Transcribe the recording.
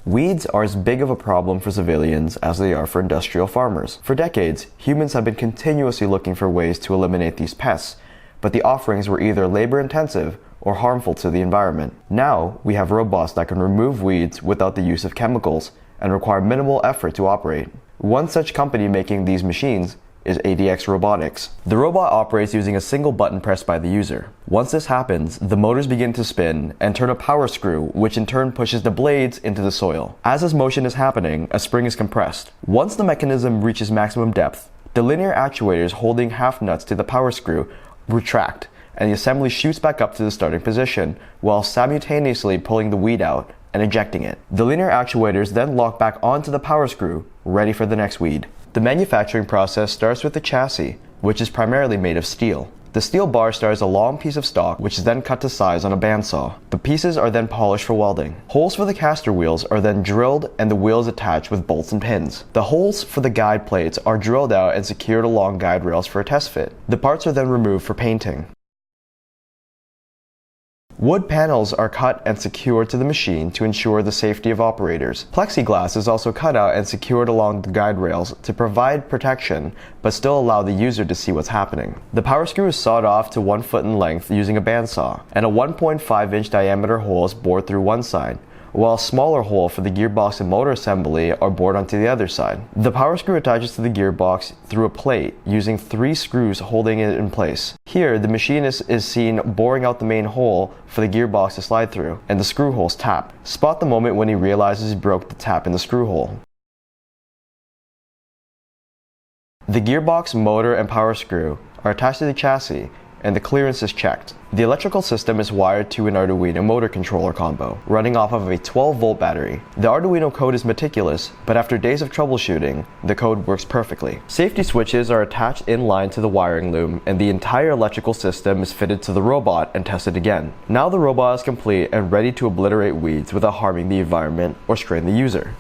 Weeds are as big of a problem for civilians as they are for industrial farmers. For decades, humans have been continuously looking for ways to eliminate these pests, but the offerings were either labor-intensive or harmful to the environment. Now, we have robots that can remove weeds without the use of chemicals and require minimal effort to operate. One such company making these machines is ADx Robotics. The robot operates using a single button pressed by the user. Once this happens, the motors begin to spin and turn a power screw, which in turn pushes the blades into the soil. As this motion is happening, a spring is compressed. Once the mechanism reaches maximum depth, the linear actuators holding half nuts to the power screw retract, and the assembly shoots back up to the starting position, while simultaneously pulling the weed out and ejecting it. The linear actuators then lock back onto the power screw, ready for the next weed. The manufacturing process starts with the chassis, which is primarily made of steel. The steel bar starts a long piece of stock, which is then cut to size on a bandsaw. The pieces are then polished for welding. Holes for the caster wheels are then drilled and the wheels attached with bolts and pins. The holes for the guide plates are drilled out and secured along guide rails for a test fit. The parts are then removed for painting. Wood panels are cut and secured to the machine to ensure the safety of operators. Plexiglass is also cut out and secured along the guide rails to provide protection, but still allow the user to see what's happening. The power screw is sawed off to 1 foot in length using a bandsaw, and a 1.5-inch diameter hole is bored through one side, while a smaller hole for the gearbox and motor assembly are bored onto the other side. The power screw attaches to the gearbox through a plate using 3 screws holding it in place. Here, the machinist is seen boring out the main hole for the gearbox to slide through, and the screw holes tap. Spot the moment when he realizes he broke the tap in the screw hole. The gearbox, motor, and power screw are attached to the chassis, and the clearance is checked. The electrical system is wired to an Arduino motor controller combo, running off of a 12-volt battery. The Arduino code is meticulous, but after days of troubleshooting, the code works perfectly. Safety switches are attached in line to the wiring loom, and the entire electrical system is fitted to the robot and tested again. Now the robot is complete and ready to obliterate weeds without harming the environment or strain the user.